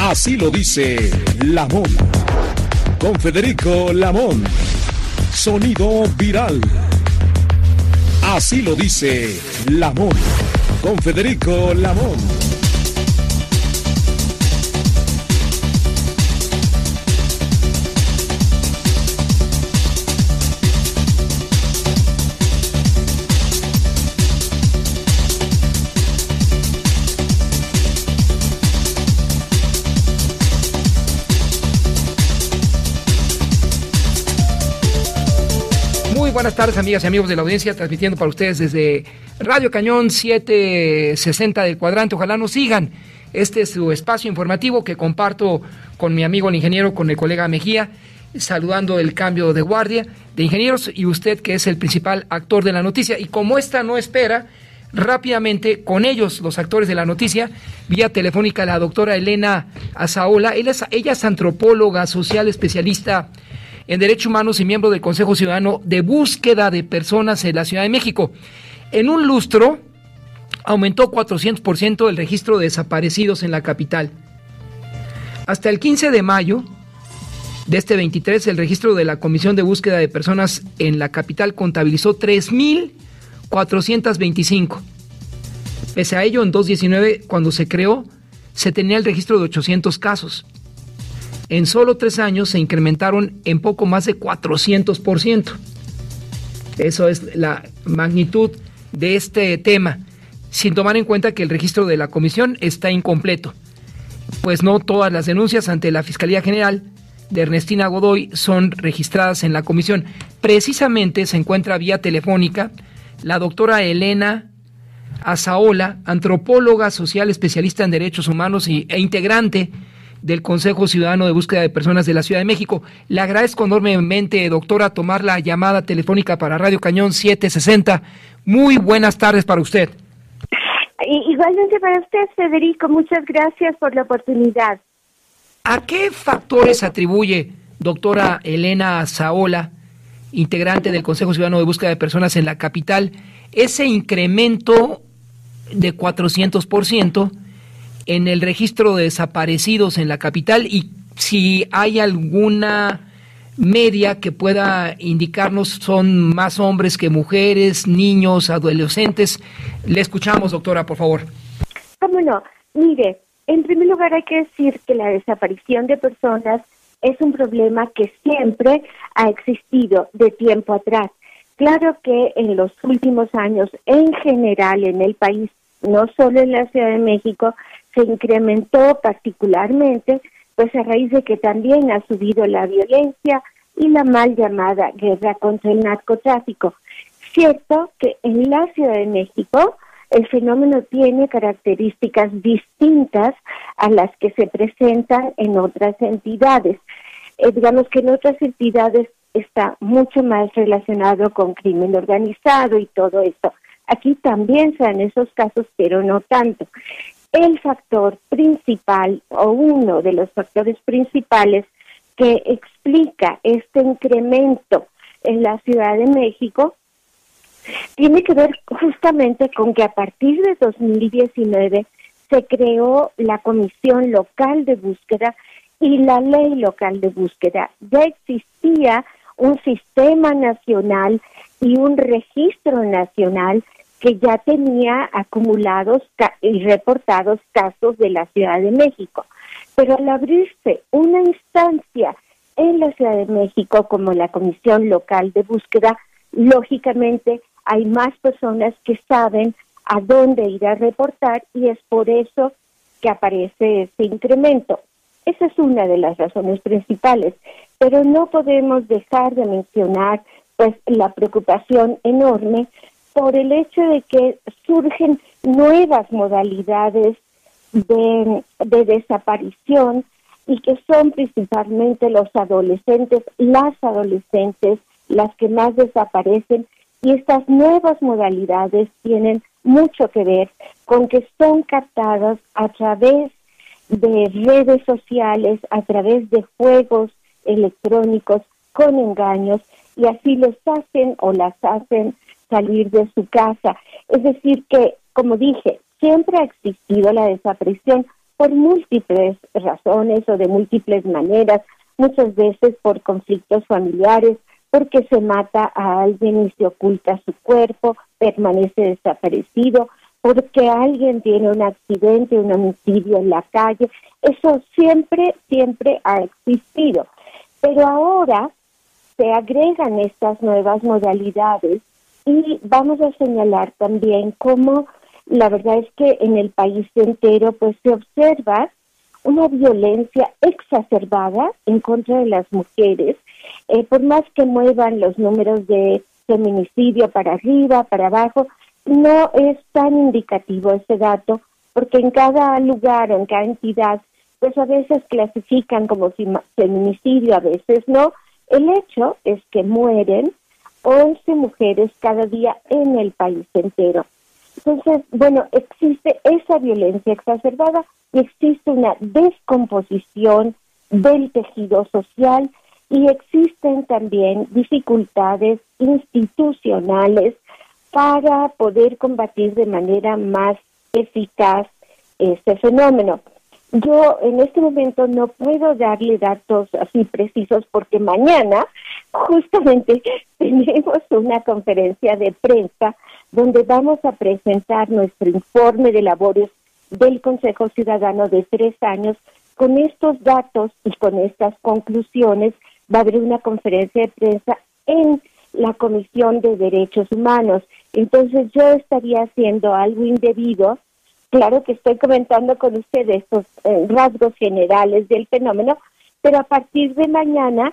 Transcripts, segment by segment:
Así lo dice Lamón. Con Federico Lamón. Sonido viral. Así lo dice Lamón. Con Federico Lamón. Buenas tardes, amigas y amigos de la audiencia, transmitiendo para ustedes desde Radio Cañón 760 del Cuadrante. Ojalá nos sigan. Este es su espacio informativo que comparto con mi amigo el ingeniero, con el colega Mejía, saludando el cambio de guardia de ingenieros y usted, que es el principal actor de la noticia. Y como esta no espera, rápidamente con ellos, los actores de la noticia, vía telefónica, la doctora Elena Azaola. Ella es antropóloga social, especialista en Derechos Humanos y miembro del Consejo Ciudadano de Búsqueda de Personas en la Ciudad de México. En un lustro aumentó 400% el registro de desaparecidos en la capital. Hasta el 15 de mayo de este 23, el registro de la Comisión de Búsqueda de Personas en la capital contabilizó 3,425. Pese a ello, en 2019, cuando se creó, se tenía el registro de 800 casos. En solo 3 años se incrementaron en poco más de 400%. Eso es la magnitud de este tema, sin tomar en cuenta que el registro de la comisión está incompleto, pues no todas las denuncias ante la Fiscalía General de Ernestina Godoy son registradas en la comisión. Precisamente se encuentra vía telefónica la doctora Elena Azaola, antropóloga social, especialista en derechos humanos e integrante del Consejo Ciudadano de Búsqueda de Personas de la Ciudad de México. Le agradezco enormemente, doctora, tomar la llamada telefónica para Radio Cañón 760. Muy buenas tardes para usted. Igualmente para usted, Federico, muchas gracias por la oportunidad. ¿A qué factores atribuye, doctora Elena Azaola, integrante del Consejo Ciudadano de Búsqueda de Personas en la capital, ese incremento de 400% en el registro de desaparecidos en la capital, y si hay alguna media que pueda indicarnos son más hombres que mujeres, niños, adolescentes? Le escuchamos, doctora, por favor. ¿Cómo no? Mire, en primer lugar hay que decir que la desaparición de personas es un problema que siempre ha existido de tiempo atrás. Claro que en los últimos años, en general en el país, no solo en la Ciudad de México, se incrementó particularmente, pues a raíz de que también ha subido la violencia y la mal llamada guerra contra el narcotráfico. Cierto que en la Ciudad de México el fenómeno tiene características distintas a las que se presentan en otras entidades. Digamos que en otras entidades está mucho más relacionado con crimen organizado y todo esto. Aquí también se dan esos casos, pero no tanto. El factor principal, o uno de los factores principales que explica este incremento en la Ciudad de México, tiene que ver justamente con que a partir de 2019 se creó la Comisión Local de Búsqueda y la Ley Local de Búsqueda. Ya existía un sistema nacional y un registro nacional que ya tenía acumulados y reportados casos de la Ciudad de México. Pero al abrirse una instancia en la Ciudad de México como la Comisión Local de Búsqueda, lógicamente hay más personas que saben a dónde ir a reportar y es por eso que aparece este incremento. Esa es una de las razones principales, pero no podemos dejar de mencionar pues la preocupación enorme por el hecho de que surgen nuevas modalidades de desaparición y que son principalmente los adolescentes, las adolescentes, las que más desaparecen, y estas nuevas modalidades tienen mucho que ver con que son captadas a través de redes sociales, a través de juegos electrónicos con engaños, y así les hacen o las hacen salir de su casa. Es decir que, como dije, siempre ha existido la desaparición, por múltiples razones o de múltiples maneras, muchas veces por conflictos familiares, porque se mata a alguien y se oculta su cuerpo, permanece desaparecido, porque alguien tiene un accidente, un homicidio en la calle. Eso siempre, siempre ha existido. Pero ahora se agregan estas nuevas modalidades y vamos a señalar también cómo la verdad es que en el país entero pues se observa una violencia exacerbada en contra de las mujeres, por más que muevan los números de feminicidio para arriba, para abajo, no es tan indicativo ese dato, porque en cada lugar o en cada entidad, pues a veces clasifican como feminicidio, a veces no. El hecho es que mueren 11 mujeres cada día en el país entero. Entonces, bueno, existe esa violencia exacerbada y existe una descomposición del tejido social y existen también dificultades institucionales para poder combatir de manera más eficaz este fenómeno. Yo en este momento no puedo darle datos así precisos porque mañana justamente tenemos una conferencia de prensa donde vamos a presentar nuestro informe de labores del Consejo Ciudadano de 3 años. Con estos datos y con estas conclusiones va a haber una conferencia de prensa en la Comisión de Derechos Humanos. Entonces yo estaría haciendo algo indebido. Claro que estoy comentando con ustedes estos rasgos generales del fenómeno, pero a partir de mañana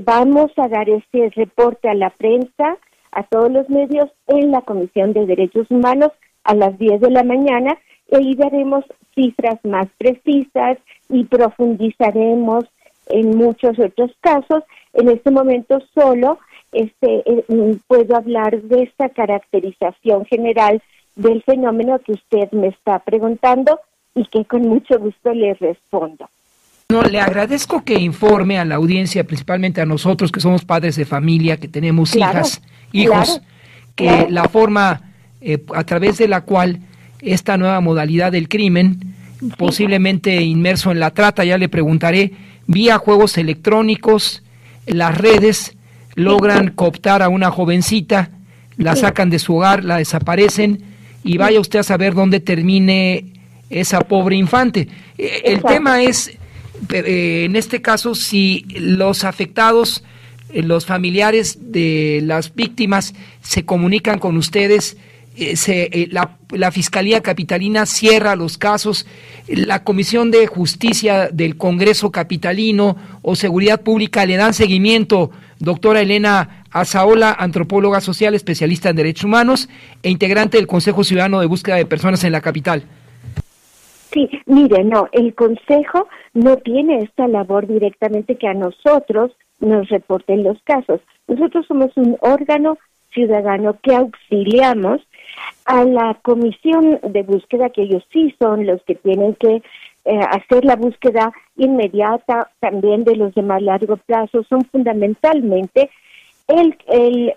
vamos a dar ese reporte a la prensa, a todos los medios, en la Comisión de Derechos Humanos a las 10 de la mañana, y ahí daremos cifras más precisas y profundizaremos en muchos otros casos. En este momento solo puedo hablar de esta caracterización general del fenómeno que usted me está preguntando y que con mucho gusto le respondo. No, le agradezco que informe a la audiencia, principalmente a nosotros que somos padres de familia, que tenemos hijas, hijos, que la forma a través de la cual esta nueva modalidad del crimen, posiblemente inmerso en la trata, ya le preguntaré, vía juegos electrónicos, las redes logran cooptar a una jovencita, la sacan de su hogar, la desaparecen, y vaya usted a saber dónde termine esa pobre infante. El tema es, en este caso, si los afectados, los familiares de las víctimas se comunican con ustedes, la Fiscalía Capitalina cierra los casos, la Comisión de Justicia del Congreso Capitalino o Seguridad Pública le dan seguimiento. Doctora Elena Azaola, antropóloga social, especialista en derechos humanos e integrante del Consejo Ciudadano de Búsqueda de Personas en la capital. Sí, mire, no, el Consejo no tiene esta labor directamente que a nosotros nos reporten los casos. Nosotros somos un órgano ciudadano que auxiliamos a la Comisión de Búsqueda, que ellos sí son los que tienen que hacer la búsqueda inmediata, también de los de más largo plazo, son fundamentalmente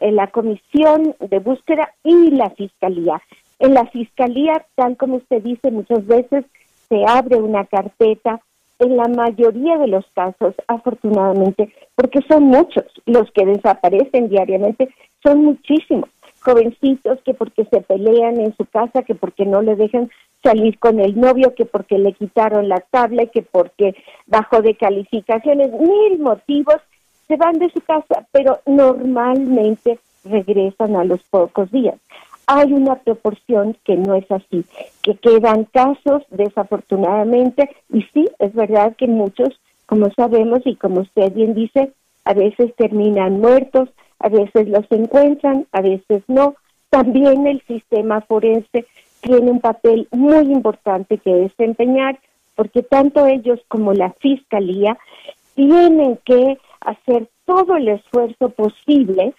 la Comisión de Búsqueda y la Fiscalía. En la Fiscalía, tal como usted dice, muchas veces se abre una carpeta, en la mayoría de los casos, afortunadamente, porque son muchos los que desaparecen diariamente, son muchísimos. Jovencitos que porque se pelean en su casa, que porque no le dejan salir con el novio, que porque le quitaron la tabla, que porque bajó de calificaciones, 1000 motivos, se van de su casa, pero normalmente regresan a los pocos días. Hay una proporción que no es así, que quedan casos desafortunadamente, y sí, es verdad que muchos, como sabemos y como usted bien dice, a veces terminan muertos, a veces los encuentran, a veces no. También el sistema forense tiene un papel muy importante que desempeñar, porque tanto ellos como la Fiscalía tienen que hacer todo el esfuerzo posible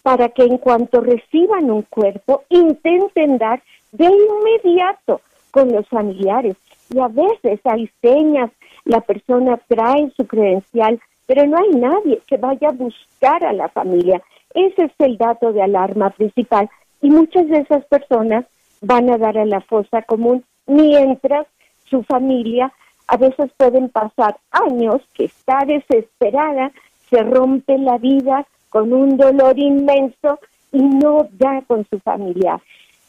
para que en cuanto reciban un cuerpo, intenten dar de inmediato con los familiares. Y a veces hay señas, la persona trae su credencial, pero no hay nadie que vaya a buscar a la familia. Ese es el dato de alarma principal. Y muchas de esas personas van a dar a la fosa común mientras su familia, a veces pueden pasar años que está desesperada, se rompe la vida con un dolor inmenso y no da con su familia.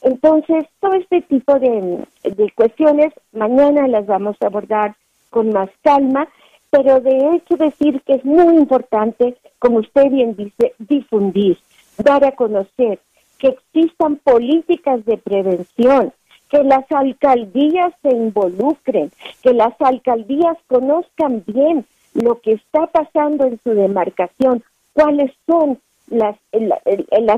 Entonces, todo este tipo de cuestiones, mañana las vamos a abordar con más calma, pero de hecho decir que es muy importante, como usted bien dice, difundir, dar a conocer, que existan políticas de prevención, que las alcaldías se involucren, que las alcaldías conozcan bien lo que está pasando en su demarcación, cuáles son las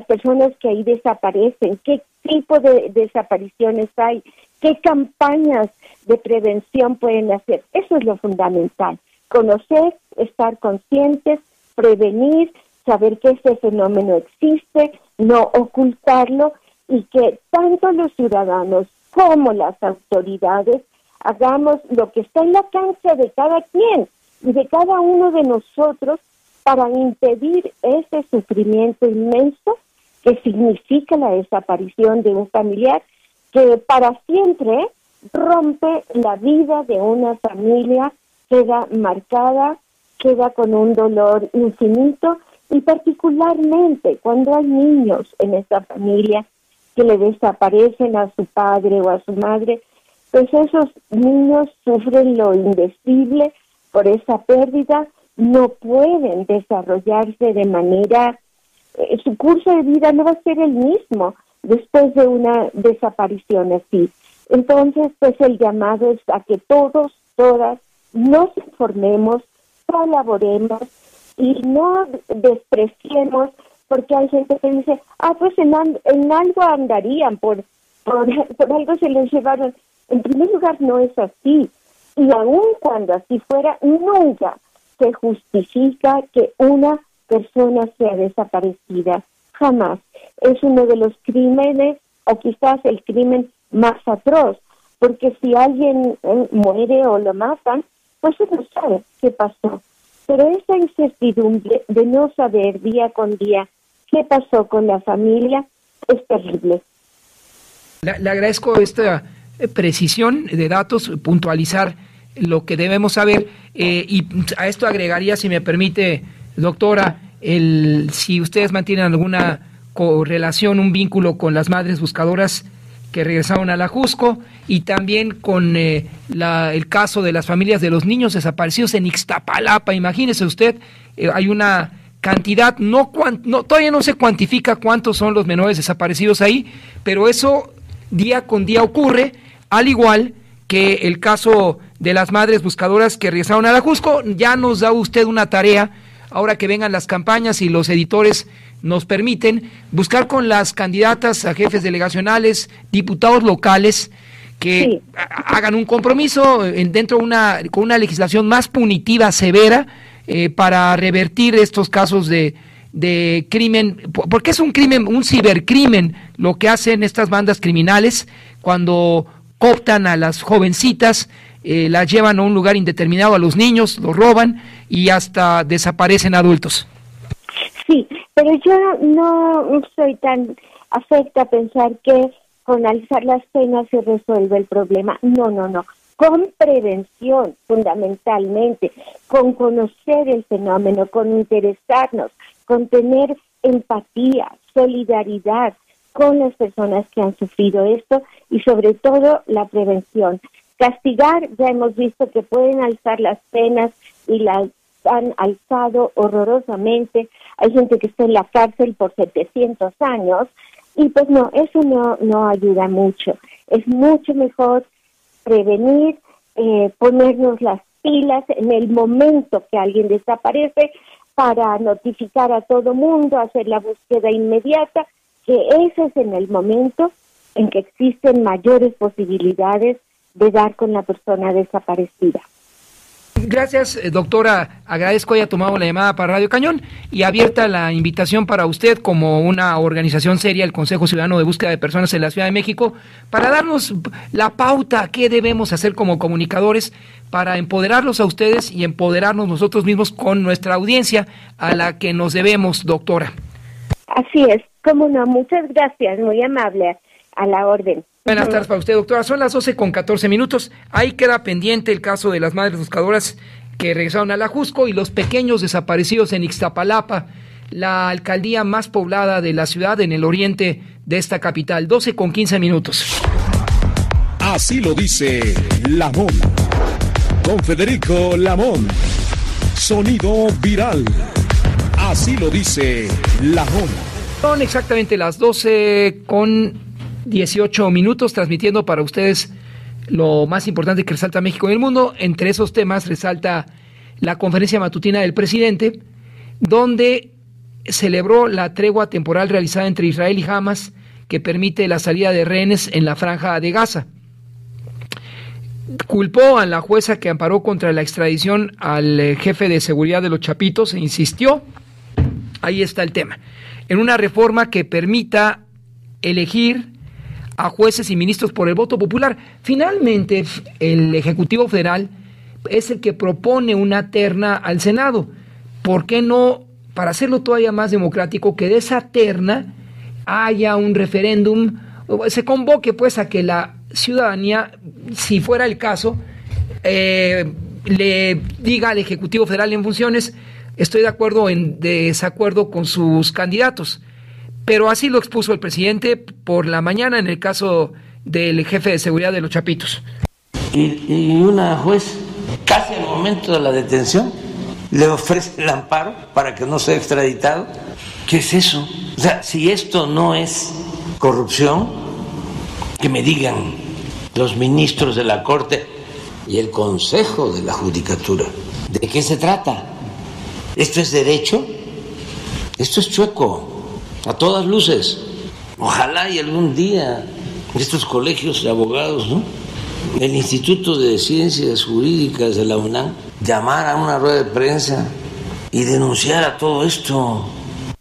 personas que ahí desaparecen, qué tipo de desapariciones hay, qué campañas de prevención pueden hacer. Eso es lo fundamental. Conocer, estar conscientes, prevenir, saber que este fenómeno existe, no ocultarlo, y que tanto los ciudadanos como las autoridades hagamos lo que está en la cancha de cada quien y de cada uno de nosotros para impedir ese sufrimiento inmenso que significa la desaparición de un familiar, que para siempre rompe la vida de una familia, queda marcada, queda con un dolor infinito, y particularmente cuando hay niños en esa familia que le desaparecen a su padre o a su madre, pues esos niños sufren lo indecible por esa pérdida, no pueden desarrollarse de manera, su curso de vida no va a ser el mismo después de una desaparición así. Entonces, pues el llamado es a que todos, todas, nos informemos, colaboremos y no despreciemos, porque hay gente que dice, pues en algo andarían, por algo se les llevaron. En primer lugar, no es así. Y aun cuando así fuera, nunca se justifica que una persona sea desaparecida. Jamás. Es uno de los crímenes, o quizás el crimen más atroz, porque si alguien muere o lo matan, pues uno no sabe qué pasó. Pero esa incertidumbre de no saber día con día qué pasó con la familia es terrible. Le agradezco esta precisión de datos, puntualizar lo que debemos saber, y a esto agregaría, si me permite, doctora, si ustedes mantienen alguna correlación, un vínculo con las madres buscadoras que regresaron a la Jusco, y también con el caso de las familias de los niños desaparecidos en Ixtapalapa. Imagínese usted, hay una cantidad, todavía no se cuantifica cuántos son los menores desaparecidos ahí, pero eso día con día ocurre, al igual que el caso de las madres buscadoras que regresaron a la Jusco. Ya nos da usted una tarea, ahora que vengan las campañas y los editores nos permiten, buscar con las candidatas a jefes delegacionales, diputados locales, que hagan un compromiso dentro de con una legislación más punitiva, severa, para revertir estos casos de crimen, porque es un crimen, un cibercrimen, lo que hacen estas bandas criminales cuando cooptan a las jovencitas, las llevan a un lugar indeterminado, a los niños, los roban y hasta desaparecen adultos. Sí, pero yo no soy tan afecta a pensar que con alzar las penas se resuelve el problema. No. Con prevención, fundamentalmente, con conocer el fenómeno, con interesarnos, con tener empatía, solidaridad con las personas que han sufrido esto, y sobre todo la prevención. Castigar, ya hemos visto que pueden alzar las penas y las han alzado horrorosamente. Hay gente que está en la cárcel por 700 años y pues no, eso no ayuda mucho. Es mucho mejor prevenir, ponernos las pilas en el momento que alguien desaparece para notificar a todo mundo, hacer la búsqueda inmediata, que ese es en el momento en que existen mayores posibilidades de dar con la persona desaparecida. Gracias, doctora. Agradezco haya tomado la llamada para Radio Cañón, y abierta la invitación para usted, como una organización seria, el Consejo Ciudadano de Búsqueda de Personas en la Ciudad de México, para darnos la pauta qué debemos hacer como comunicadores para empoderarlos a ustedes y empoderarnos nosotros mismos con nuestra audiencia a la que nos debemos, doctora. Así es, cómo no, muchas gracias, muy amable, a la orden. Buenas tardes para usted, doctora. Son las 12:14. Ahí queda pendiente el caso de las madres buscadoras que regresaron a la Jusco y los pequeños desaparecidos en Ixtapalapa, la alcaldía más poblada de la ciudad en el oriente de esta capital. 12:15. Así lo dice Lamón. Con Federico Lamón. Sonido viral. Así lo dice Lamón. Son exactamente las 12:18, transmitiendo para ustedes lo más importante que resalta México en el mundo. Entre esos temas resalta la conferencia matutina del presidente, donde celebró la tregua temporal realizada entre Israel y Hamas, que permite la salida de rehenes en la franja de Gaza. Culpó a la jueza que amparó contra la extradición al jefe de seguridad de los Chapitos e insistió, ahí está el tema, en una reforma que permita elegir a jueces y ministros por el voto popular. Finalmente, el Ejecutivo Federal es el que propone una terna al Senado. ¿Por qué no, para hacerlo todavía más democrático, que de esa terna haya un referéndum, se convoque pues a que la ciudadanía, si fuera el caso, le diga al Ejecutivo Federal en funciones: estoy de acuerdo o en desacuerdo con sus candidatos? Pero así lo expuso el presidente por la mañana en el caso del jefe de seguridad de los Chapitos. Y una juez, casi al momento de la detención, le ofrece el amparo para que no sea extraditado. ¿Qué es eso? O sea, si esto no es corrupción, que me digan los ministros de la Corte y el Consejo de la Judicatura, ¿de qué se trata? ¿Esto es derecho? Esto es chueco, a todas luces. Ojalá y algún día estos colegios de abogados, ¿no?, el Instituto de Ciencias Jurídicas de la UNAM, llamara a una rueda de prensa y denunciara todo esto.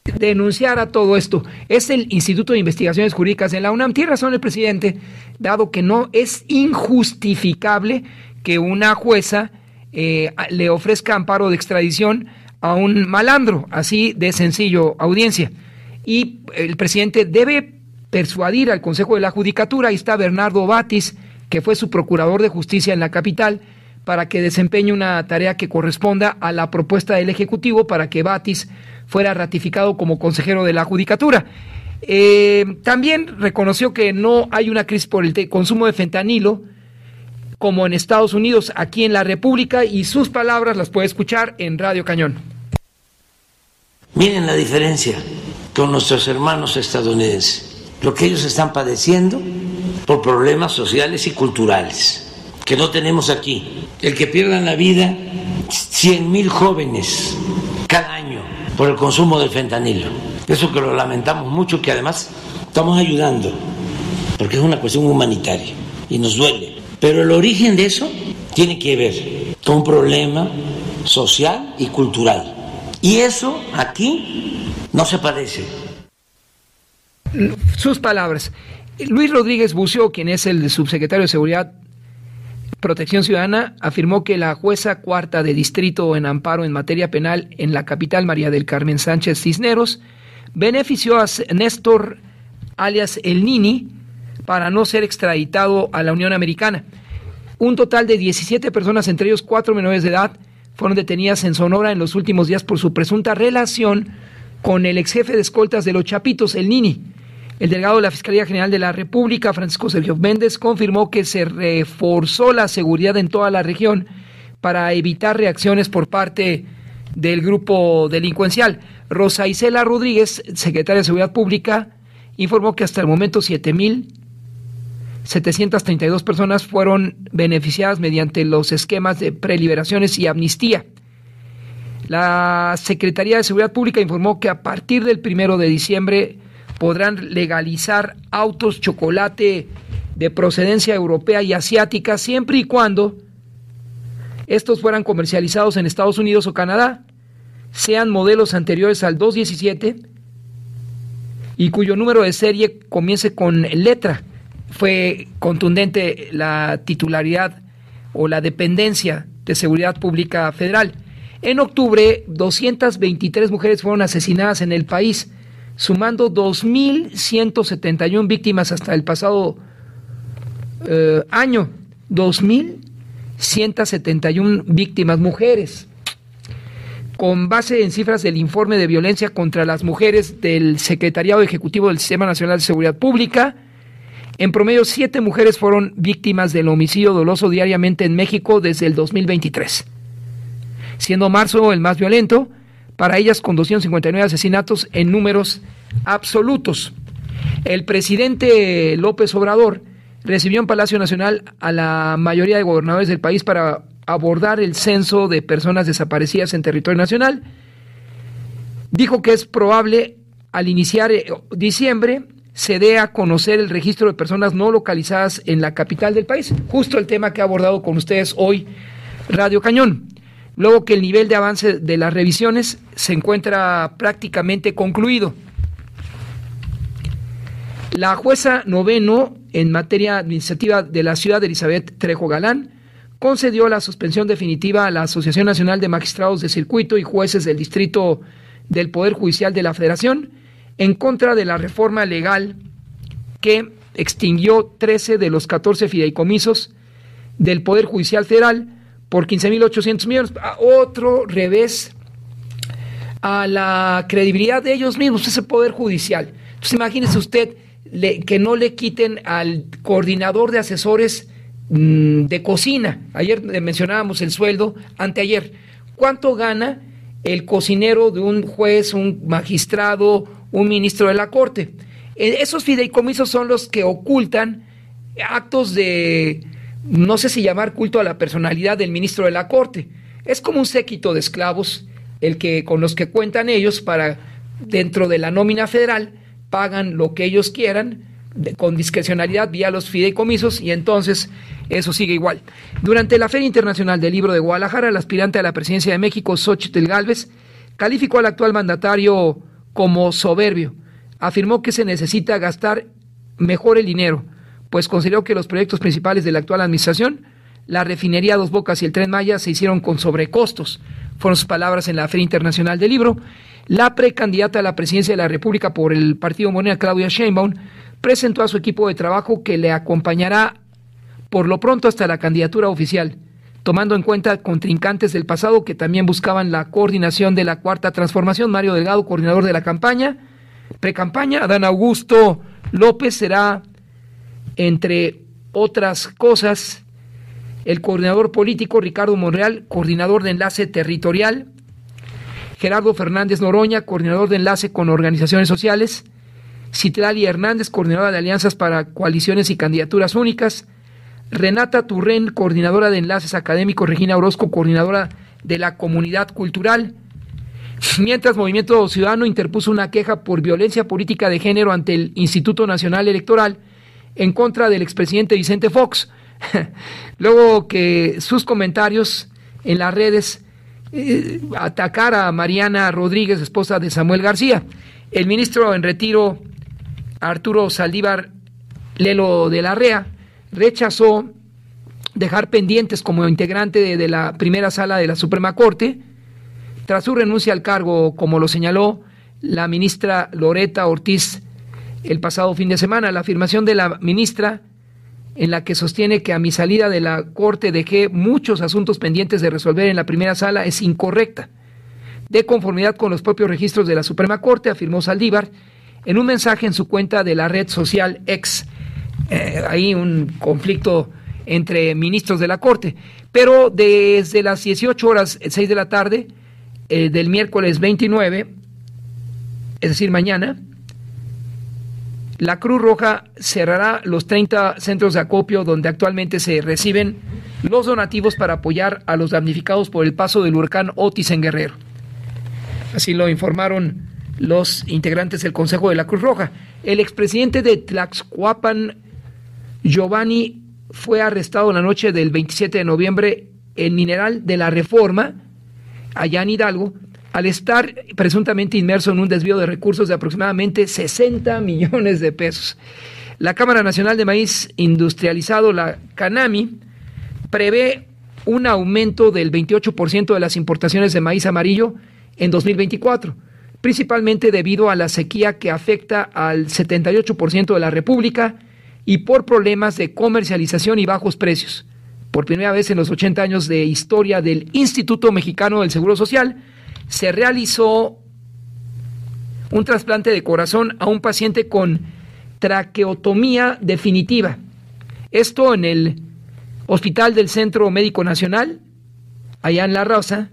Denunciar a todo esto. Es el Instituto de Investigaciones Jurídicas de la UNAM. Tiene razón el presidente, dado que no es injustificable que una jueza le ofrezca amparo de extradición a un malandro, así de sencillo, audiencia. Y el presidente debe persuadir al Consejo de la Judicatura. Ahí está Bernardo Batis, que fue su procurador de justicia en la capital, para que desempeñe una tarea que corresponda a la propuesta del Ejecutivo para que Batis fuera ratificado como consejero de la Judicatura. También reconoció que no hay una crisis por el consumo de fentanilo como en Estados Unidos, aquí en la República, y sus palabras las puede escuchar en Radio Cañón. Miren la diferencia con nuestros hermanos estadounidenses, lo que ellos están padeciendo por problemas sociales y culturales que no tenemos aquí. El que pierdan la vida 100,000 jóvenes cada año por el consumo del fentanilo. Eso que lo lamentamos mucho, que además estamos ayudando, porque es una cuestión humanitaria y nos duele. Pero el origen de eso tiene que ver con un problema social y cultural. Y eso aquí no se padece. Sus palabras. Luis Rodríguez Bucio, quien es el subsecretario de Seguridad Protección Ciudadana, afirmó que la jueza cuarta de distrito en amparo en materia penal en la capital, María del Carmen Sánchez Cisneros, benefició a Néstor alias El Nini para no ser extraditado a la Unión Americana. Un total de 17 personas, entre ellos 4 menores de edad, fueron detenidas en Sonora en los últimos días por su presunta relación con el ex jefe de escoltas de los Chapitos, El Nini. El delegado de la Fiscalía General de la República, Francisco Sergio Méndez, confirmó que se reforzó la seguridad en toda la región para evitar reacciones por parte del grupo delincuencial. Rosa Isela Rodríguez, secretaria de Seguridad Pública, informó que hasta el momento 7,732 personas fueron beneficiadas mediante los esquemas de preliberaciones y amnistía. La Secretaría de Seguridad Pública informó que a partir del 1 de diciembre podrán legalizar autos chocolate de procedencia europea y asiática siempre y cuando estos fueran comercializados en Estados Unidos o Canadá, sean modelos anteriores al 217 y cuyo número de serie comience con letra. Fue contundente la titularidad o la dependencia de Seguridad Pública Federal. En octubre, 223 mujeres fueron asesinadas en el país, sumando 2,171 víctimas hasta el pasado año 2.171 víctimas mujeres. Con base en cifras del informe de violencia contra las mujeres del Secretariado Ejecutivo del Sistema Nacional de Seguridad Pública, en promedio 7 mujeres fueron víctimas del homicidio doloso diariamente en México desde el 2023, siendo marzo el más violento para ellas, con 259 asesinatos en números absolutos. El presidente López Obrador recibió en Palacio Nacional a la mayoría de gobernadores del país para abordar el censo de personas desaparecidas en territorio nacional. Dijo que es probable, al iniciar diciembre, se dé a conocer el registro de personas no localizadas en la capital del país, justo el tema que ha abordado con ustedes hoy Radio Cañón, luego que el nivel de avance de las revisiones se encuentra prácticamente concluido. La jueza noveno en materia administrativa de la ciudad, Elizabeth Trejo Galán, concedió la suspensión definitiva a la Asociación Nacional de Magistrados de Circuito y Jueces del Distrito del Poder Judicial de la Federación en contra de la reforma legal que extinguió 13 de los 14 fideicomisos del Poder Judicial Federal por 15.800 millones. Otro revés a la credibilidad de ellos mismos, ese Poder Judicial. Entonces imagínese usted que no le quiten al coordinador de asesores de cocina. Ayer mencionábamos el sueldo, anteayer. ¿Cuánto gana el cocinero de un juez, un magistrado, un ministro de la Corte? Esos fideicomisos son los que ocultan actos de, no sé si llamar culto a la personalidad del ministro de la Corte. Es como un séquito de esclavos con los que cuentan ellos para, dentro de la nómina federal, pagan lo que ellos quieran, con discrecionalidad vía los fideicomisos, y entonces eso sigue igual. Durante la Feria Internacional del Libro de Guadalajara, el aspirante a la presidencia de México, Xóchitl Gálvez, calificó al actual mandatario como soberbio. Afirmó que se necesita gastar mejor el dinero, pues consideró que los proyectos principales de la actual administración, la refinería Dos Bocas y el Tren Maya, se hicieron con sobrecostos. Fueron sus palabras en la Feria Internacional del Libro. La precandidata a la presidencia de la República por el partido Morena, Claudia Sheinbaum, presentó a su equipo de trabajo que le acompañará por lo pronto hasta la candidatura oficial, tomando en cuenta contrincantes del pasado que también buscaban la coordinación de la Cuarta Transformación. Mario Delgado, coordinador de la campaña, precampaña. Adán Augusto López será, entre otras cosas, el coordinador político. Ricardo Monreal, coordinador de enlace territorial. Gerardo Fernández Noroña, coordinador de enlace con organizaciones sociales. Citlali Hernández, coordinadora de alianzas para coaliciones y candidaturas únicas. Renata Turren, coordinadora de enlaces académicos. Regina Orozco, coordinadora de la comunidad cultural. Mientras Movimiento Ciudadano interpuso una queja por violencia política de género ante el Instituto Nacional Electoral en contra del expresidente Vicente Fox, luego que sus comentarios en las redes atacar a Mariana Rodríguez, esposa de Samuel García. El ministro en retiro, Arturo Saldívar Lelo de la Rea, rechazó dejar pendientes como integrante de la primera sala de la Suprema Corte, tras su renuncia al cargo, como lo señaló la ministra Loreta Ortiz el pasado fin de semana. La afirmación de la ministra, en la que sostiene que a mi salida de la Corte dejé muchos asuntos pendientes de resolver en la primera sala, es incorrecta. De conformidad con los propios registros de la Suprema Corte, afirmó Saldívar en un mensaje en su cuenta de la red social X. Hay un conflicto entre ministros de la Corte, pero desde las 18 horas, 6 de la tarde, del miércoles 29, es decir, mañana, la Cruz Roja cerrará los 30 centros de acopio donde actualmente se reciben los donativos para apoyar a los damnificados por el paso del huracán Otis en Guerrero. Así lo informaron los integrantes del Consejo de la Cruz Roja. El expresidente de Tlaxcuapan, Giovanni, fue arrestado la noche del 27 de noviembre en Mineral de la Reforma, allá en Hidalgo, al estar presuntamente inmerso en un desvío de recursos de aproximadamente 60 millones de pesos. La Cámara Nacional de Maíz Industrializado, la CANAMI, prevé un aumento del 28% de las importaciones de maíz amarillo en 2024, principalmente debido a la sequía que afecta al 78% de la República y por problemas de comercialización y bajos precios. Por primera vez en los 80 años de historia del Instituto Mexicano del Seguro Social, se realizó un trasplante de corazón a un paciente con traqueotomía definitiva. Esto en el Hospital del Centro Médico Nacional, allá en La Raza,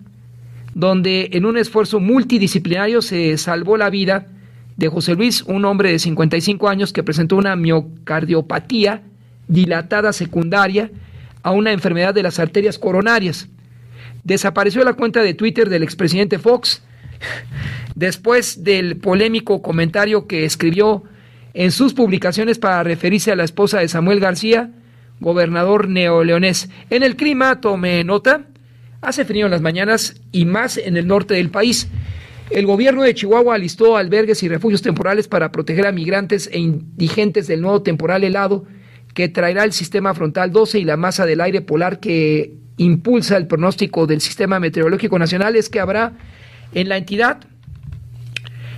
donde en un esfuerzo multidisciplinario se salvó la vida de José Luis, un hombre de 55 años que presentó una miocardiopatía dilatada secundaria a una enfermedad de las arterias coronarias. Desapareció la cuenta de Twitter del expresidente Fox después del polémico comentario que escribió en sus publicaciones para referirse a la esposa de Samuel García, gobernador neoleonés. En el clima, tome nota, hace frío en las mañanas y más en el norte del país. El gobierno de Chihuahua alistó albergues y refugios temporales para proteger a migrantes e indigentes del nuevo temporal helado que traerá el sistema frontal 12 y la masa del aire polar que impulsa el pronóstico del Sistema Meteorológico Nacional. Es que habrá en la entidad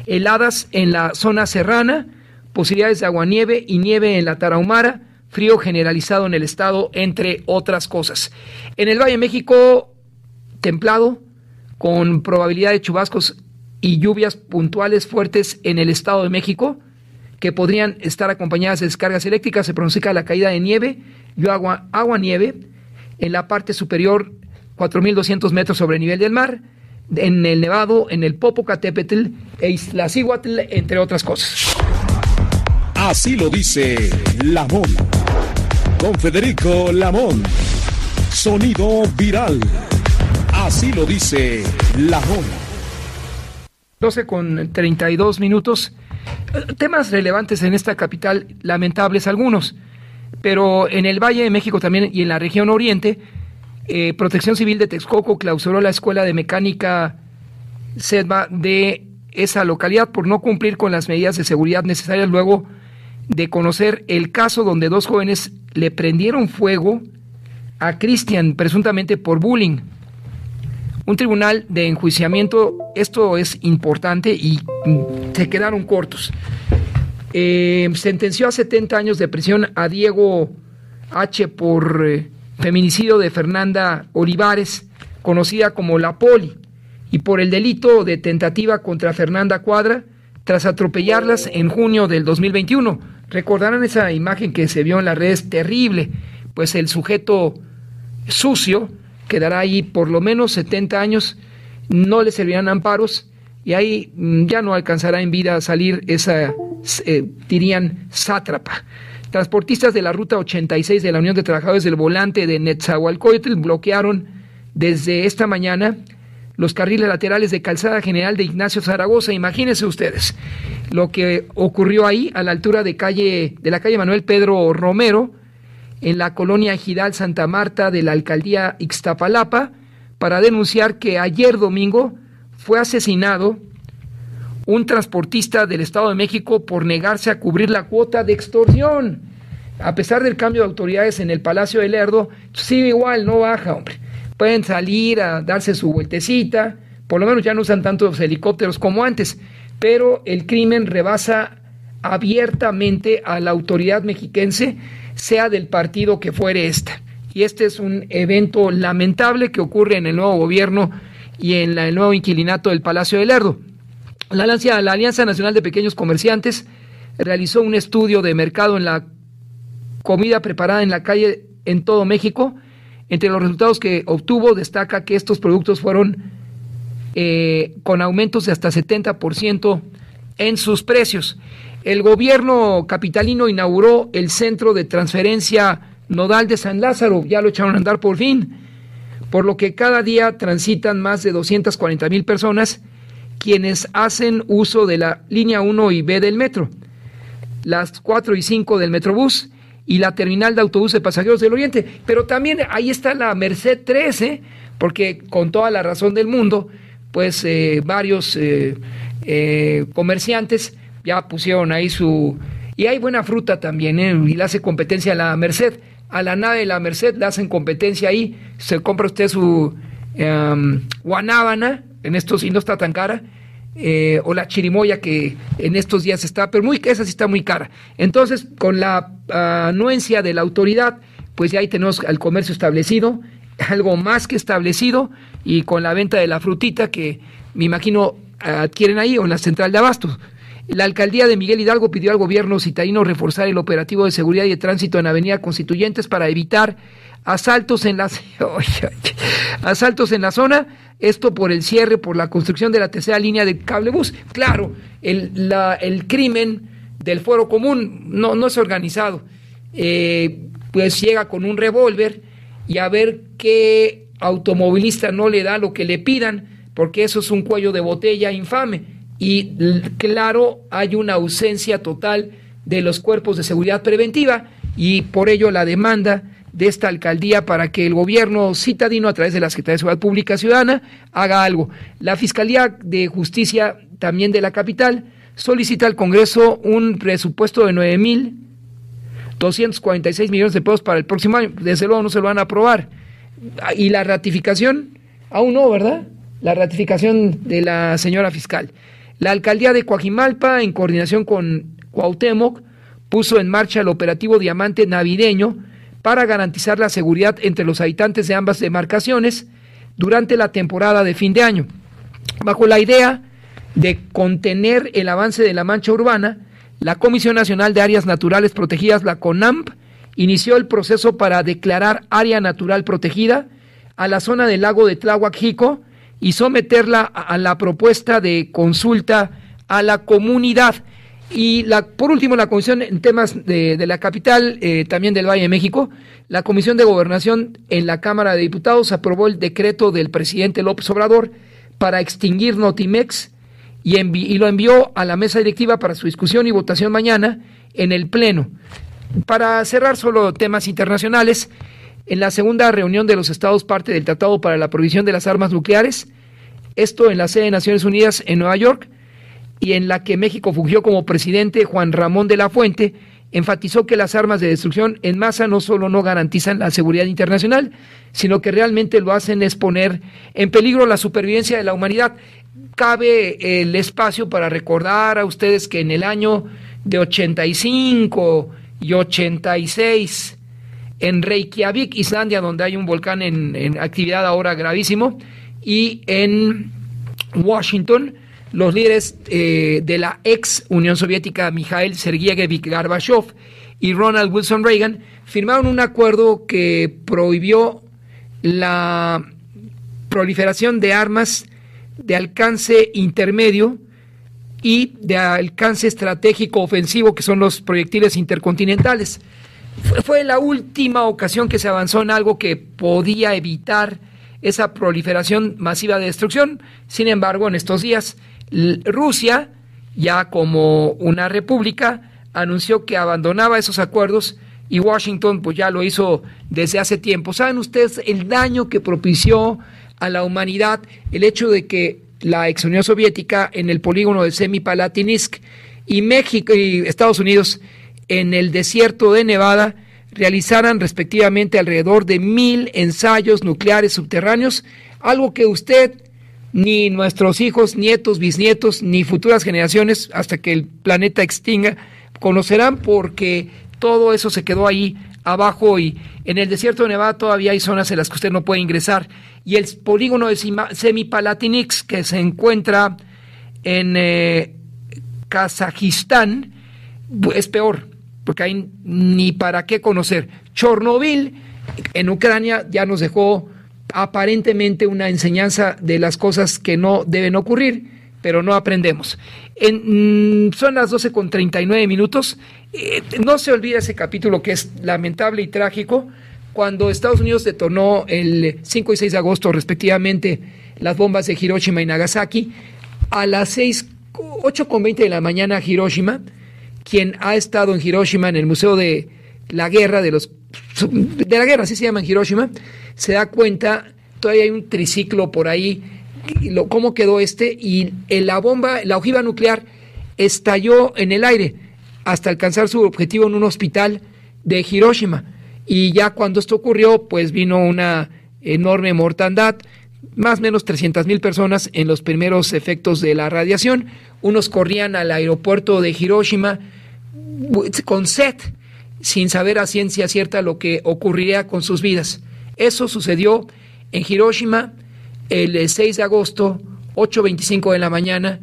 heladas en la zona serrana, posibilidades de aguanieve y nieve en la Tarahumara, frío generalizado en el estado, entre otras cosas. En el Valle de México, templado, con probabilidad de chubascos y lluvias puntuales fuertes en el Estado de México, que podrían estar acompañadas de descargas eléctricas. Se pronostica la caída de nieve y agua-nieve en la parte superior, 4.200 metros sobre el nivel del mar, en el Nevado, en el Popocatépetl e Iztaccíhuatl, entre otras cosas. Así lo dice Lamón. Don Federico Lamón. Sonido viral. Así lo dice Lamón. 12:32. Temas relevantes en esta capital, lamentables algunos, pero en el Valle de México también y en la región oriente, Protección Civil de Texcoco clausuró la Escuela de Mecánica SEDMA de esa localidad por no cumplir con las medidas de seguridad necesarias luego de conocer el caso donde 2 jóvenes le prendieron fuego a Cristian, presuntamente por bullying. Un tribunal de enjuiciamiento, esto es importante y se quedaron cortos, sentenció a 70 años de prisión a Diego H. por feminicidio de Fernanda Olivares, conocida como La Poli, y por el delito de tentativa contra Fernanda Cuadra, tras atropellarlas en junio del 2021. Recordarán esa imagen que se vio en las redes, terrible, pues el sujeto sucio quedará ahí por lo menos 70 años, no le servirán amparos, y ahí ya no alcanzará en vida a salir esa, dirían, sátrapa. Transportistas de la Ruta 86 de la Unión de Trabajadores del Volante de Netzahualcóyotl bloquearon desde esta mañana los carriles laterales de Calzada General de Ignacio Zaragoza. Imagínense ustedes lo que ocurrió ahí a la altura de la calle Manuel Pedro Romero, en la colonia Ejidal Santa Marta de la alcaldía Ixtapalapa, para denunciar que ayer domingo fue asesinado un transportista del Estado de México por negarse a cubrir la cuota de extorsión. A pesar del cambio de autoridades en el Palacio de Lerdo, sigue igual, no baja, hombre. Pueden salir a darse su vueltecita, por lo menos ya no usan tantos helicópteros como antes, pero el crimen rebasa abiertamente a la autoridad mexiquense, sea del partido que fuere esta. Y este es un evento lamentable que ocurre en el nuevo gobierno y en el nuevo inquilinato del Palacio de Lerdo. La Alianza Nacional de Pequeños Comerciantes realizó un estudio de mercado en la comida preparada en la calle en todo México. Entre los resultados que obtuvo destaca que estos productos fueron con aumentos de hasta 70% en sus precios. El gobierno capitalino inauguró el centro de transferencia nodal de San Lázaro, ya lo echaron a andar por fin, por lo que cada día transitan más de 240,000 personas quienes hacen uso de la línea 1 y B del metro, las 4 y 5 del Metrobús y la terminal de autobús de pasajeros del Oriente. Pero también ahí está la Merced 13, porque con toda la razón del mundo, pues varios comerciantes ya pusieron ahí su... Y hay buena fruta también, y le hace competencia a la Merced. A la nave de la Merced le hacen competencia ahí. Se compra usted su guanábana, en estos, y no está tan cara, o la chirimoya que en estos días está, pero esa sí está muy cara. Entonces, con la anuencia de la autoridad, pues ya ahí tenemos al comercio establecido, algo más que establecido, y con la venta de la frutita que me imagino adquieren ahí o en la central de abastos. La alcaldía de Miguel Hidalgo pidió al gobierno citadino reforzar el operativo de seguridad y de tránsito en Avenida Constituyentes para evitar asaltos en la esto por el cierre, por la construcción de la tercera línea de cablebús. Claro, el crimen del fuero común no es organizado, pues llega con un revólver y a ver qué automovilista no le da lo que le pidan, porque eso es un cuello de botella infame. Y claro, hay una ausencia total de los cuerpos de seguridad preventiva, y por ello la demanda de esta alcaldía para que el gobierno citadino, a través de la Secretaría de Seguridad Pública Ciudadana, haga algo. La Fiscalía de Justicia también de la capital solicita al Congreso un presupuesto de 9,246 millones de pesos para el próximo año. Desde luego no se lo van a aprobar. Y la ratificación, aún no, ¿verdad? La ratificación de la señora fiscal. La alcaldía de Coajimalpa, en coordinación con Cuauhtémoc, puso en marcha el operativo Diamante Navideño para garantizar la seguridad entre los habitantes de ambas demarcaciones durante la temporada de fin de año. Bajo la idea de contener el avance de la mancha urbana, la Comisión Nacional de Áreas Naturales Protegidas, la CONAMP, inició el proceso para declarar área natural protegida a la zona del lago de Tláhuac-Xico y someterla a la propuesta de consulta a la comunidad. Y por último, la comisión en temas de la capital, también del Valle de México, la Comisión de Gobernación en la Cámara de Diputados aprobó el decreto del presidente López Obrador para extinguir Notimex y lo envió a la mesa directiva para su discusión y votación mañana en el Pleno. Para cerrar solo temas internacionales, en la segunda reunión de los Estados parte del Tratado para la Prohibición de las Armas Nucleares, esto en la sede de Naciones Unidas en Nueva York, y en la que México fungió como presidente, Juan Ramón de la Fuente enfatizó que las armas de destrucción en masa no solo no garantizan la seguridad internacional, sino que realmente lo hacen es poner en peligro la supervivencia de la humanidad. Cabe el espacio para recordar a ustedes que en el año de 85 y 86, en Reykjavik, Islandia, donde hay un volcán en actividad ahora gravísimo, y en Washington, los líderes de la ex Unión Soviética, Mikhail Sergeyevich Gorbachev y Ronald Wilson Reagan, firmaron un acuerdo que prohibió la proliferación de armas de alcance intermedio y de alcance estratégico ofensivo, que son los proyectiles intercontinentales. Fue la última ocasión que se avanzó en algo que podía evitar esa proliferación masiva de destrucción. Sin embargo, en estos días, Rusia, ya como una república, anunció que abandonaba esos acuerdos, y Washington pues ya lo hizo desde hace tiempo. ¿Saben ustedes el daño que propició a la humanidad el hecho de que la ex Unión Soviética en el polígono de Semipalatinsk y México y Estados Unidos en el desierto de Nevada realizaran respectivamente alrededor de 1,000 ensayos nucleares subterráneos, algo que usted, ni nuestros hijos, nietos, bisnietos, ni futuras generaciones, hasta que el planeta extinga, conocerán, porque todo eso se quedó ahí abajo, y en el desierto de Nevada todavía hay zonas en las que usted no puede ingresar. Y el polígono de Semipalatinsk, que se encuentra en Kazajistán, es peor, porque hay ni para qué conocer. Chernobyl, en Ucrania, ya nos dejó aparentemente una enseñanza de las cosas que no deben ocurrir, pero no aprendemos. Son las 12:39. No se olvida ese capítulo que es lamentable y trágico, cuando Estados Unidos detonó el 5 y 6 de agosto respectivamente las bombas de Hiroshima y Nagasaki. A las 8:20 de la mañana, Hiroshima, quien ha estado en Hiroshima, en el Museo de la Guerra, de la Guerra, así se llama en Hiroshima, se da cuenta, todavía hay un triciclo por ahí, cómo quedó y la ojiva nuclear estalló en el aire hasta alcanzar su objetivo en un hospital de Hiroshima. Y ya cuando esto ocurrió, pues vino una enorme mortandad, más o menos 300,000 personas en los primeros efectos de la radiación. Unos corrían al aeropuerto de Hiroshima con sed, sin saber a ciencia cierta lo que ocurriría con sus vidas. Eso sucedió en Hiroshima el 6 de agosto, 8:25 de la mañana,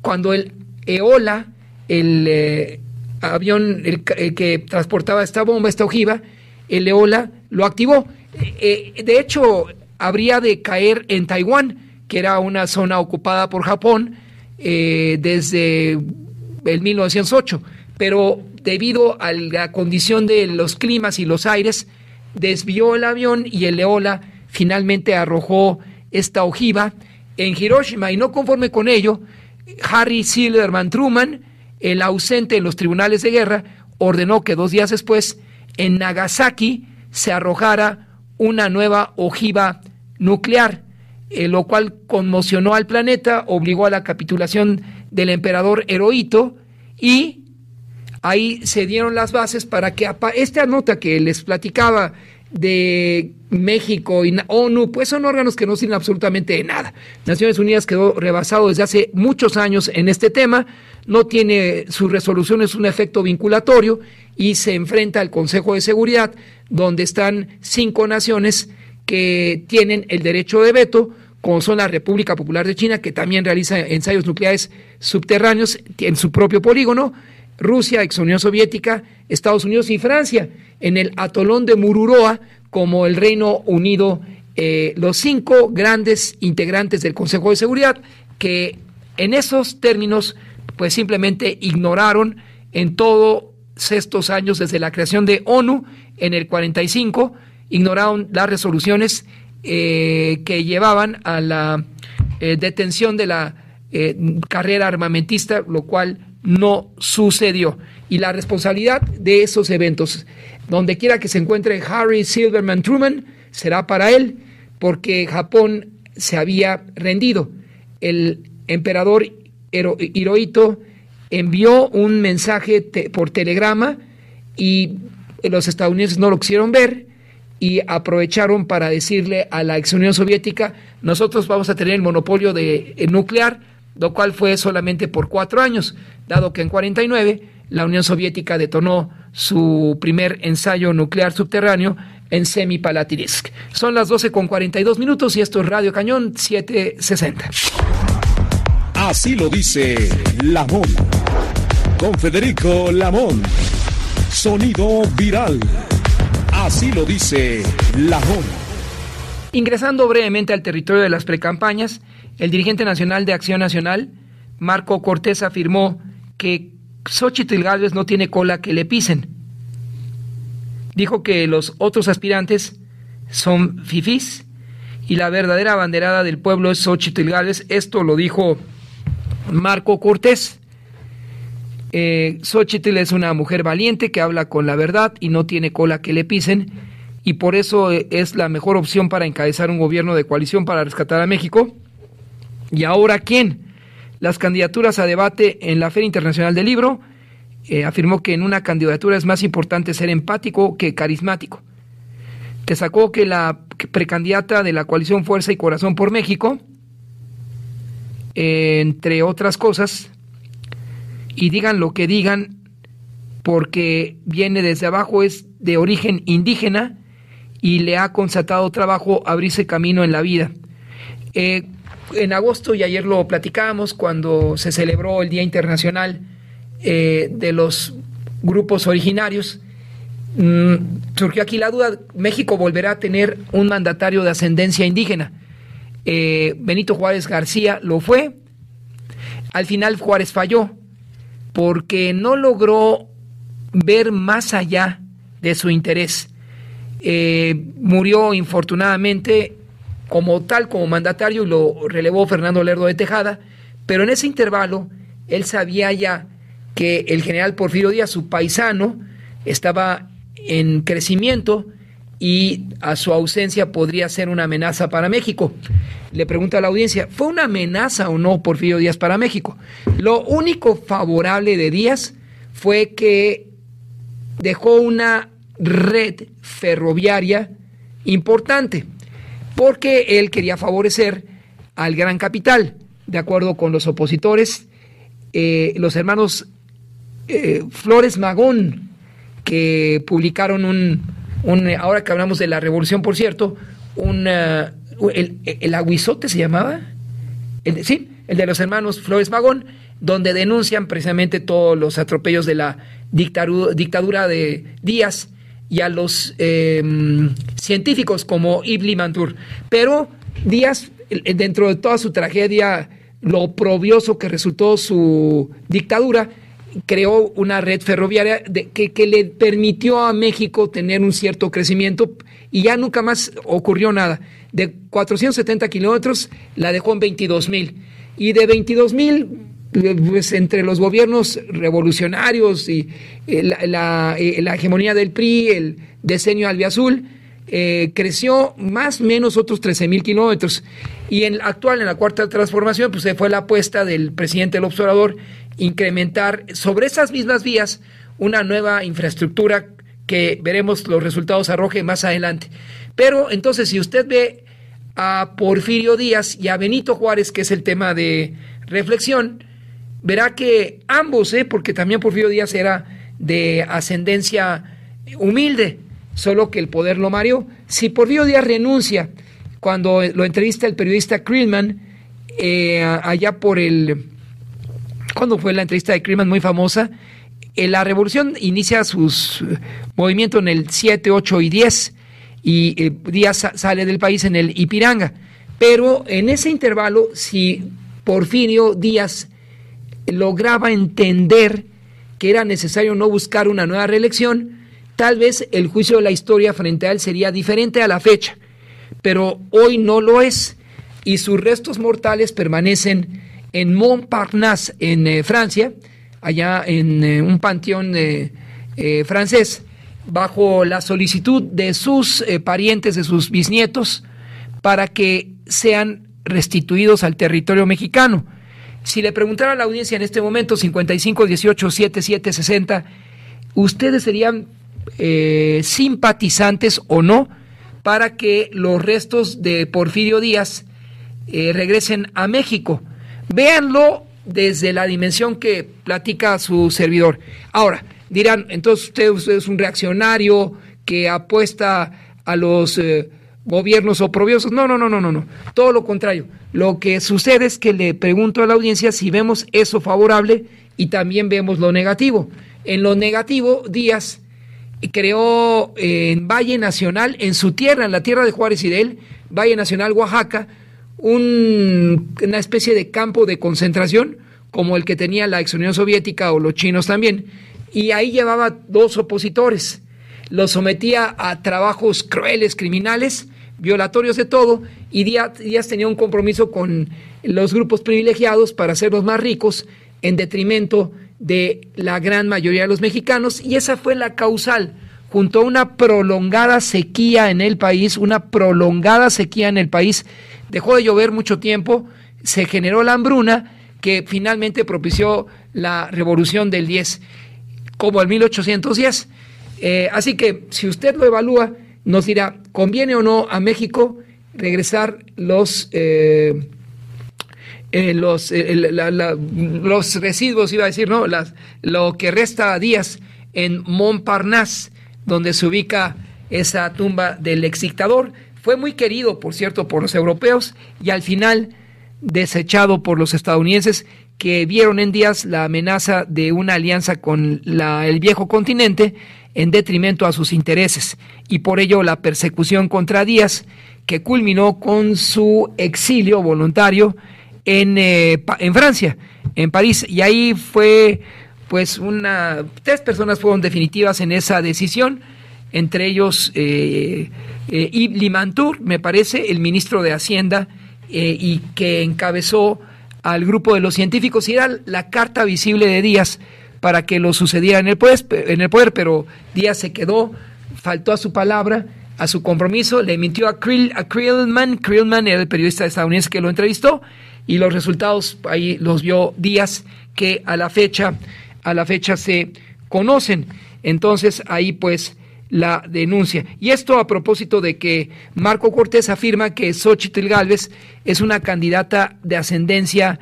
cuando el Eola, el avión que transportaba esta bomba, esta ojiva, el Eola lo activó. De hecho, habría de caer en Taiwán, que era una zona ocupada por Japón desde el 1908, pero debido a la condición de los climas y los aires, desvió el avión y el Eola finalmente arrojó esta ojiva en Hiroshima. Y no conforme con ello, Harry Silverman Truman, el ausente en los tribunales de guerra, ordenó que 2 días después en Nagasaki se arrojara una nueva ojiva nuclear, lo cual conmocionó al planeta, obligó a la capitulación del emperador Hirohito, y ahí se dieron las bases para que esta nota que les platicaba de México y ONU, pues son órganos que no sirven absolutamente de nada. Naciones Unidas quedó rebasado desde hace muchos años en este tema, no tiene sus resoluciones un efecto vinculatorio y se enfrenta al Consejo de Seguridad, donde están 5 naciones que tienen el derecho de veto, como son la República Popular de China, que también realiza ensayos nucleares subterráneos en su propio polígono, Rusia, ex Unión Soviética, Estados Unidos y Francia, en el atolón de Mururoa, como el Reino Unido, los 5 grandes integrantes del Consejo de Seguridad, que en esos términos pues simplemente ignoraron en todos estos años desde la creación de ONU en el 45, ignoraron las resoluciones que llevaban a la detención de la carrera armamentista, lo cual no sucedió. Y la responsabilidad de esos eventos, donde quiera que se encuentre Harry Silverman Truman, será para él, porque Japón se había rendido. El emperador Hirohito envió un mensaje por telegrama y los estadounidenses no lo quisieron ver y aprovecharon para decirle a la ex Unión Soviética: nosotros vamos a tener el monopolio de nuclear, lo cual fue solamente por 4 años, dado que en 49 la Unión Soviética detonó su primer ensayo nuclear subterráneo en Semipalatinsk. Son las 12:42 y esto es Radio Cañón 760. Así lo dice Lamón. Con Federico Lamón. Sonido viral. Así lo dice Lamón. Ingresando brevemente al territorio de las precampañas, el dirigente nacional de Acción Nacional, Marco Cortés, afirmó que Xóchitl Gálvez no tiene cola que le pisen. Dijo que los otros aspirantes son fifís y la verdadera abanderada del pueblo es Xóchitl Gálvez. Esto lo dijo Marco Cortés. Xóchitl es una mujer valiente que habla con la verdad y no tiene cola que le pisen, y por eso es la mejor opción para encabezar un gobierno de coalición para rescatar a México. ¿Y ahora quién? Las candidaturas a debate en la Feria Internacional del Libro. Afirmó que en una candidatura es más importante ser empático que carismático. Destacó que la precandidata de la coalición Fuerza y Corazón por México, entre otras cosas, y digan lo que digan, porque viene desde abajo, es de origen indígena y le ha constatado trabajo abrirse camino en la vida. En agosto, y ayer lo platicábamos, cuando se celebró el Día Internacional de los Grupos Originarios, surgió aquí la duda: ¿México volverá a tener un mandatario de ascendencia indígena? Benito Juárez García lo fue. Al final Juárez falló porque no logró ver más allá de su interés. Murió infortunadamente como mandatario, y lo relevó Fernando Lerdo de Tejada, pero en ese intervalo él sabía ya que el general Porfirio Díaz, su paisano, estaba en crecimiento y a su ausencia podría ser una amenaza para México. Le pregunta a la audiencia: ¿fue una amenaza o no Porfirio Díaz para México? Lo único favorable de Díaz fue que dejó una red ferroviaria importante. porque él quería favorecer al gran capital, de acuerdo con los opositores, los hermanos Flores Magón, que publicaron ahora que hablamos de la revolución, por cierto, el aguizote se llamaba, el de los hermanos Flores Magón, donde denuncian precisamente todos los atropellos de la dictadura de Díaz y a los científicos como Ibn Mantur. Pero Díaz, dentro de toda su tragedia, lo oprobioso que resultó su dictadura, creó una red ferroviaria que le permitió a México tener un cierto crecimiento, y ya nunca más ocurrió nada. De 470 kilómetros la dejó en 22,000, y de 22,000, pues entre los gobiernos revolucionarios y la hegemonía del PRI, el decenio albiazul, creció más o menos otros 13,000 kilómetros. Y en la cuarta transformación, pues fue la apuesta del presidente López Obrador incrementar sobre esas mismas vías una nueva infraestructura que veremos los resultados arroje más adelante. Pero entonces, si usted ve a Porfirio Díaz y a Benito Juárez, que es el tema de reflexión, verá que ambos, porque también Porfirio Díaz era de ascendencia humilde, solo que el poder lo mareó. Si Porfirio Díaz renuncia, cuando lo entrevista el periodista Krillman, allá por ¿cuándo fue la entrevista de Krillman muy famosa? La revolución inicia sus movimientos en el 7, 8 y 10, y Díaz sale del país en el Ipiranga. Pero en ese intervalo, si Porfirio Díaz lograba entender que era necesario no buscar una nueva reelección, tal vez el juicio de la historia frente a él sería diferente a la fecha, pero hoy no lo es, y sus restos mortales permanecen en Montparnasse, en Francia, allá en un panteón francés, bajo la solicitud de sus parientes, de sus bisnietos, para que sean restituidos al territorio mexicano. Si le preguntara a la audiencia en este momento, 55 18 77 60, ¿ustedes serían simpatizantes o no para que los restos de Porfirio Díaz regresen a México? Véanlo desde la dimensión que platica su servidor. Ahora, dirán, entonces usted es un reaccionario que apuesta a los gobiernos oprobiosos. No. Todo lo contrario. Lo que sucede es que le pregunto a la audiencia si vemos eso favorable y también vemos lo negativo. En lo negativo, Díaz creó en Valle Nacional, en su tierra, en la tierra de Juárez y de él, Valle Nacional, Oaxaca, una especie de campo de concentración, como el que tenía la ex Unión Soviética o los chinos también, y ahí llevaba 2 opositores, los sometía a trabajos crueles, criminales, violatorios de todo, y Díaz tenía un compromiso con los grupos privilegiados para hacerlos más ricos en detrimento de la gran mayoría de los mexicanos, y esa fue la causal, junto a una prolongada sequía en el país, dejó de llover mucho tiempo, se generó la hambruna que finalmente propició la revolución del 10, como el 1810. Así que si usted lo evalúa, nos dirá, ¿conviene o no a México regresar los residuos, iba a decir, ¿no? Lo que resta a Díaz en Montparnasse, donde se ubica esa tumba del exdictador? Fue muy querido, por cierto, por los europeos, y al final desechado por los estadounidenses, que vieron en Díaz la amenaza de una alianza con el viejo continente en detrimento a sus intereses, y por ello la persecución contra Díaz, que culminó con su exilio voluntario en Francia, en París, y ahí fue, pues, 3 personas fueron definitivas en esa decisión, entre ellos Ibn Mantur, me parece, el ministro de Hacienda, y que encabezó al grupo de los científicos, y era la carta visible de Díaz para que lo sucediera en el poder, pero Díaz se quedó, faltó a su palabra, a su compromiso, le mintió a Krillman. Krillman era el periodista estadounidense que lo entrevistó, y los resultados ahí los vio Díaz, que a la fecha se conocen. Entonces ahí pues la denuncia. Y esto a propósito de que Marco Cortés afirma que Xóchitl Gálvez es una candidata de ascendencia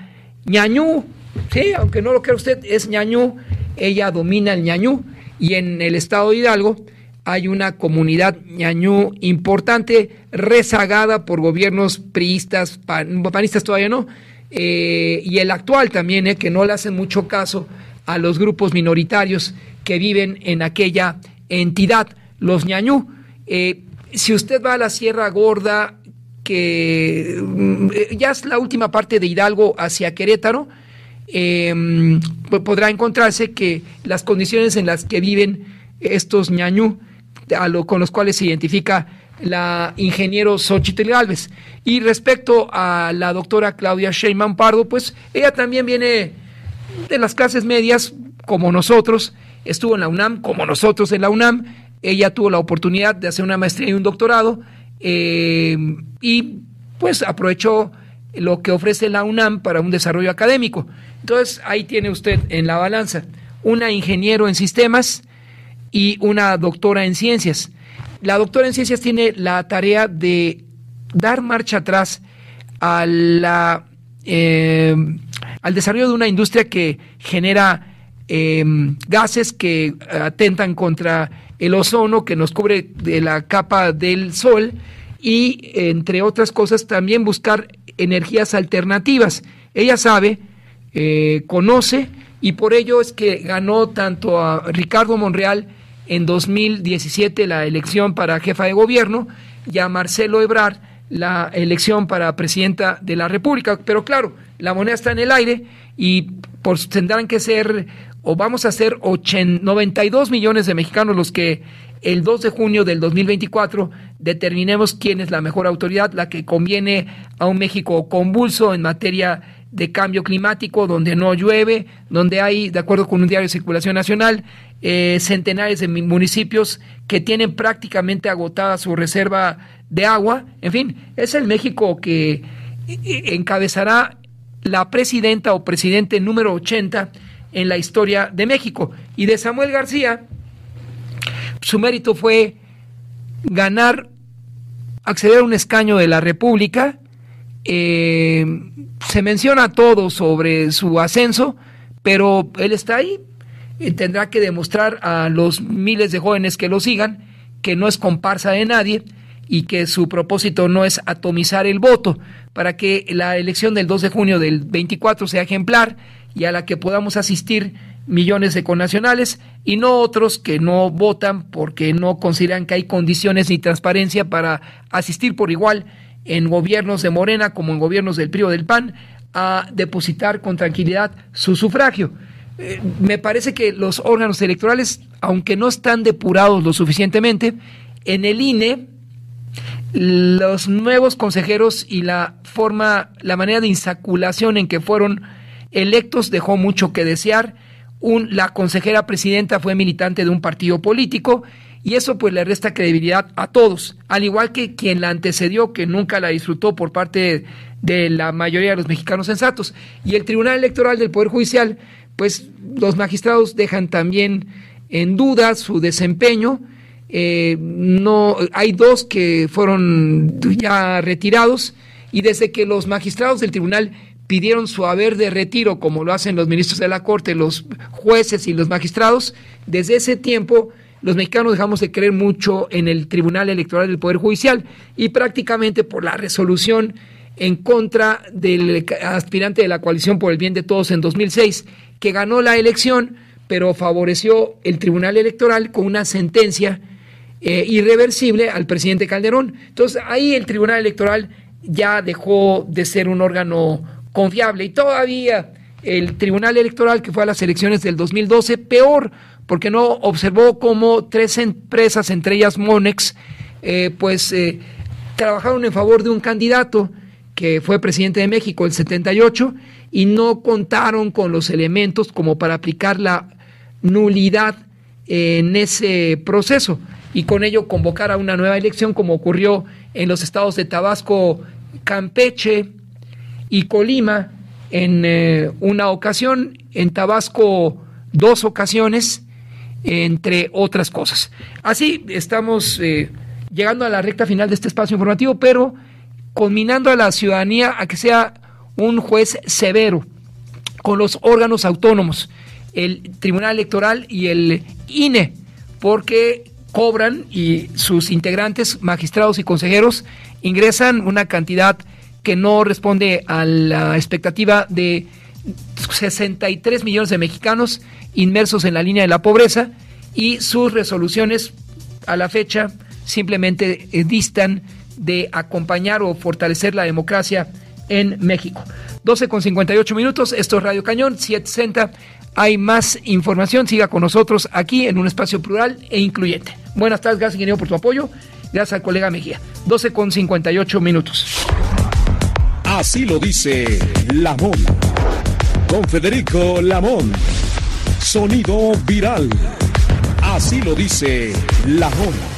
ñañú. Sí, aunque no lo crea usted, es ñañú. Ella domina el ñañú, y en el estado de Hidalgo hay una comunidad ñañú importante, rezagada por gobiernos priistas, panistas todavía no, y el actual también, que no le hacen mucho caso a los grupos minoritarios que viven en aquella entidad, los ñañú. Si usted va a la Sierra Gorda, que ya es la última parte de Hidalgo hacia Querétaro, podrá encontrarse que las condiciones en las que viven estos ñañú, con los cuales se identifica la ingeniero Xóchitl Gálvez. Y respecto a la doctora Claudia Sheinbaum Pardo, pues ella también viene de las clases medias, como nosotros, estuvo en la UNAM, como nosotros en la UNAM. Ella tuvo la oportunidad de hacer una maestría y un doctorado, y pues aprovechó lo que ofrece la UNAM para un desarrollo académico. Entonces ahí tiene usted en la balanza una ingeniero en sistemas y una doctora en ciencias. La doctora en ciencias tiene la tarea de dar marcha atrás al desarrollo de una industria que genera gases que atentan contra el ozono que nos cubre de la capa del sol, y entre otras cosas también buscar energías alternativas. Ella sabe, conoce, y por ello es que ganó tanto a Ricardo Monreal en 2017 la elección para jefa de gobierno, y a Marcelo Ebrard la elección para presidenta de la República. Pero claro, la moneda está en el aire, y tendrán que ser, o vamos a ser 92 millones de mexicanos los que el 2 de junio del 2024 determinemos quién es la mejor autoridad, la que conviene a un México convulso en materia de cambio climático, donde no llueve, donde hay, de acuerdo con un diario de circulación nacional, centenares de municipios que tienen prácticamente agotada su reserva de agua. En fin, es el México que encabezará la presidenta o presidente número 80 en la historia de México. Y de Samuel García, su mérito fue acceder a un escaño de la República. Se menciona todo sobre su ascenso, pero él está ahí. Tendrá que demostrar a los miles de jóvenes que lo sigan que no es comparsa de nadie, y que su propósito no es atomizar el voto, para que la elección del 2 de junio del 24 sea ejemplar, y a la que podamos asistir millones de connacionales, y no otros que no votan porque no consideran que hay condiciones ni transparencia para asistir por igual en gobiernos de Morena como en gobiernos del PRI o del PAN a depositar con tranquilidad su sufragio. Me parece que los órganos electorales, aunque no están depurados lo suficientemente, en el INE, los nuevos consejeros y la manera de insaculación en que fueron electos dejó mucho que desear. La consejera presidenta fue militante de un partido político, y eso pues le resta credibilidad a todos, al igual que quien la antecedió, que nunca la disfrutó por parte de la mayoría de los mexicanos sensatos. Y el Tribunal Electoral del Poder Judicial, pues los magistrados dejan también en duda su desempeño. No hay 2 que fueron ya retirados, y desde que los magistrados del tribunal pidieron su haber de retiro, como lo hacen los ministros de la Corte, los jueces y los magistrados, desde ese tiempo los mexicanos dejamos de creer mucho en el Tribunal Electoral del Poder Judicial, y prácticamente por la resolución en contra del aspirante de la Coalición por el Bien de Todos en 2006, que ganó la elección, pero favoreció el Tribunal Electoral con una sentencia irreversible al presidente Calderón. Entonces ahí el Tribunal Electoral ya dejó de ser un órgano confiable, y todavía el Tribunal Electoral, que fue a las elecciones del 2012, peor, porque no observó cómo 3 empresas, entre ellas Monex, trabajaron en favor de un candidato que fue presidente de México el 78, y no contaron con los elementos como para aplicar la nulidad en ese proceso, y con ello convocar a una nueva elección, como ocurrió en los estados de Tabasco, Campeche y Colima en una ocasión, en Tabasco 2 ocasiones, entre otras cosas. Así estamos llegando a la recta final de este espacio informativo, pero conminando a la ciudadanía a que sea un juez severo con los órganos autónomos, el Tribunal Electoral y el INE, porque cobran y sus integrantes, magistrados y consejeros, ingresan una cantidad que no responde a la expectativa de 63 millones de mexicanos inmersos en la línea de la pobreza, y sus resoluciones a la fecha simplemente distan de acompañar o fortalecer la democracia en México. 12:58, esto es Radio Cañón 760. Hay más información, siga con nosotros aquí en un espacio plural e incluyente. Buenas tardes, gracias ingeniero por tu apoyo, gracias al colega Mejía. 12:58. Así lo dice Lamón. Con Federico Lamón. Sonido viral. Así lo dice Lamón.